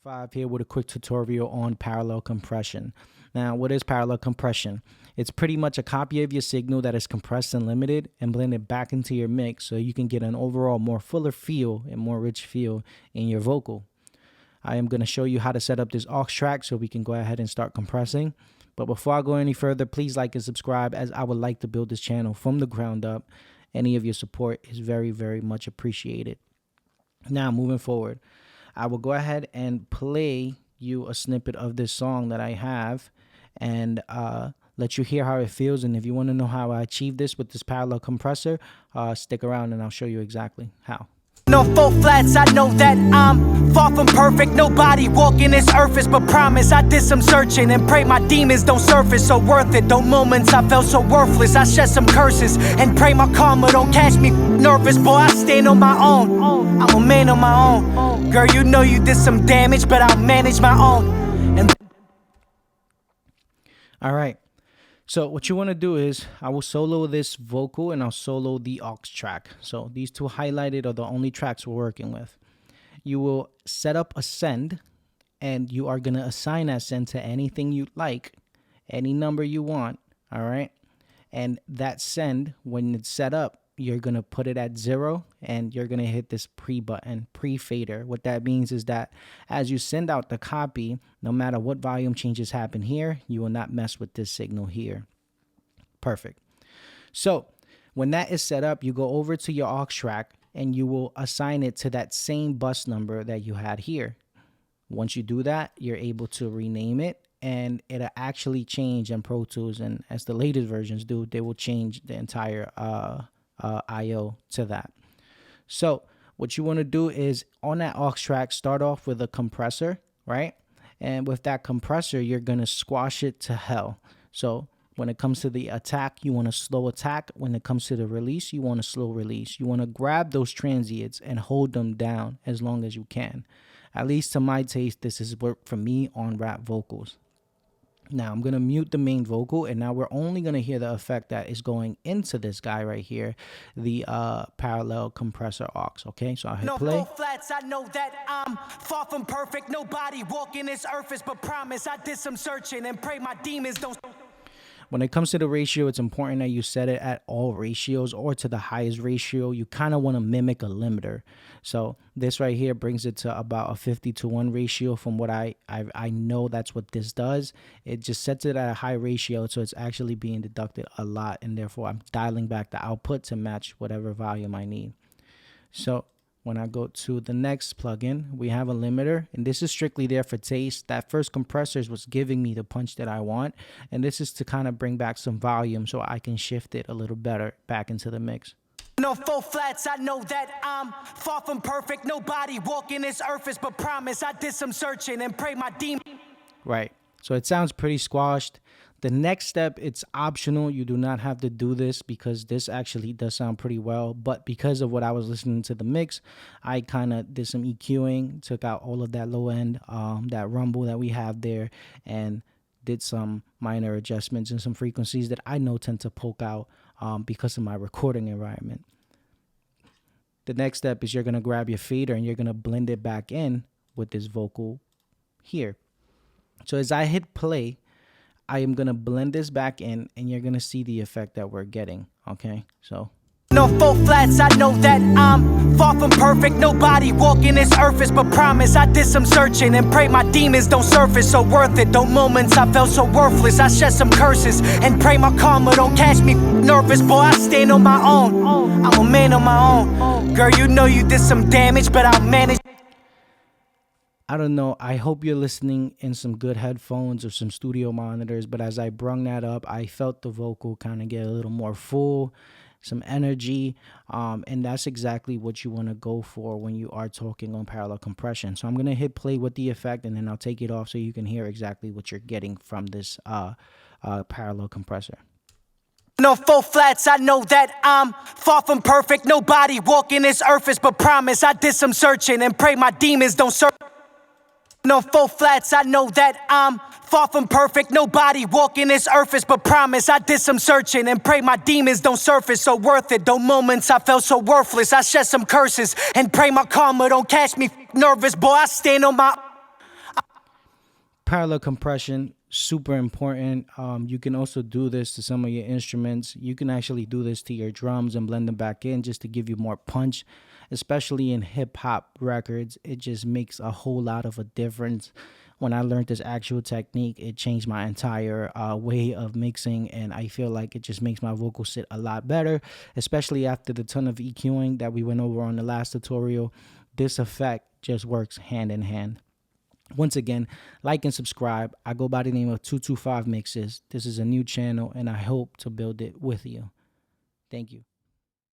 5 here with a quick tutorial on parallel compression. Now, what is parallel compression? It's pretty much a copy of your signal that is compressed and limited and blended back into your mix so you can get an overall more fuller feel and more rich feel in your vocal. I am going to show you how to set up this aux track so we can go ahead and start compressing. But before I go any further, please like and subscribe, as I would like to build this channel from the ground up. Any of your support is very, very much appreciated. Now, moving forward, I will go ahead and play you a snippet of this song that I have and let you hear how it feels. And if you want to know how I achieve this with this parallel compressor, stick around and I'll show you exactly how. No full flats, I know that I'm far from perfect. Nobody walking this earth is but promise. I did some searching and pray my demons don't surface. So worth it, though moments I felt so worthless. I shed some curses and pray my karma don't catch me nervous. Boy, I stand on my own, I'm a man on my own. Girl, you know you did some damage, but I'll manage my own. And all right. So what you want to do is I will solo this vocal and I'll solo the aux track. So these two highlighted are the only tracks we're working with. You will set up a send and you are going to assign that send to anything you like, any number you want. All right. And that send, when it's set up, you're going to put it at 0 and you're going to hit this pre-button, pre-fader. What that means is that as you send out the copy, no matter what volume changes happen here, you will not mess with this signal here. Perfect. So when that is set up, you go over to your aux track and you will assign it to that same bus number that you had here. Once you do that, you're able to rename it and it'll actually change in Pro Tools. And as the latest versions do, they will change the entire IO to that. So what you want to do is on that aux track, start off with a compressor, right? And with that compressor, you're going to squash it to hell. So when it comes to the attack, you want to slow attack. When it comes to the release, you want to slow release. You want to grab those transients and hold them down as long as you can. At least to my taste, this has worked for me on rap vocals. Now I'm going to mute the main vocal, and now we're only going to hear the effect that is going into this guy right here, the parallel compressor aux. Okay, so I'll hit play. no full flats, I know that I'm far from perfect. Nobody walking this earth is but promise. I did some searching and pray my demons don't. When it comes to the ratio, it's important that you set it at all ratios or to the highest ratio. You kind of want to mimic a limiter. So this right here brings it to about a 50-to-1 ratio. From what I know, that's what this does. It just sets it at a high ratio, so it's actually being deducted a lot, and therefore I'm dialing back the output to match whatever volume I need. So when I go to the next plugin, we have a limiter, and this is strictly there for taste. That first compressor is what's giving me the punch that I want, and this is to kind of bring back some volume so I can shift it a little better back into the mix. No full flats, I know that I'm far from perfect. Nobody walking this earth is but promise. I did some searching and pray my demons. Right. So it sounds pretty squashed. The next step, it's optional. You do not have to do this because this actually does sound pretty well. But because of what I was listening to the mix, I kind of did some EQing, took out all of that low end, that rumble that we have there, and did some minor adjustments and some frequencies that I know tend to poke out because of my recording environment. The next step is you're going to grab your fader and you're going to blend it back in with this vocal here. So as I hit play, I am going to blend this back in and you're going to see the effect that we're getting. Okay, so. No full flats, I know that I'm far from perfect. Nobody walking this earth is but promise. I did some searching and pray my demons don't surface. So worth it, though moments I felt so worthless. I shed some curses and pray my karma don't catch me nervous. Boy, I stand on my own, I'm a man on my own. Girl, you know you did some damage, but I'll manage. I don't know. I hope you're listening in some good headphones or some studio monitors. But as I brung that up, I felt the vocal kind of get a little more full, some energy. And that's exactly what you want to go for when you are talking on parallel compression. So I'm going to hit play with the effect and then I'll take it off so you can hear exactly what you're getting from this parallel compressor. No full flats, I know that I'm far from perfect. Nobody walking this earth is but promise. I did some searching and pray my demons don't search. No full flats, I know that I'm far from perfect. Nobody walking this earth is but promise. I did some searching and pray my demons don't surface. So worth it, though moments I felt so worthless. I shed some curses and pray my karma don't catch me nervous. Boy, I stand on my Parallel compression, super important. You can also do this to some of your instruments. You can actually do this to your drums and blend them back in just to give you more punch, especially in hip hop records. It just makes a whole lot of a difference. When I learned this actual technique, it changed my entire way of mixing, and I feel like it just makes my vocal sit a lot better, especially after the ton of EQing that we went over on the last tutorial. This effect just works hand in hand. Once again, like and subscribe. I go by the name of 225 Mixes. This is a new channel, and I hope to build it with you. Thank you.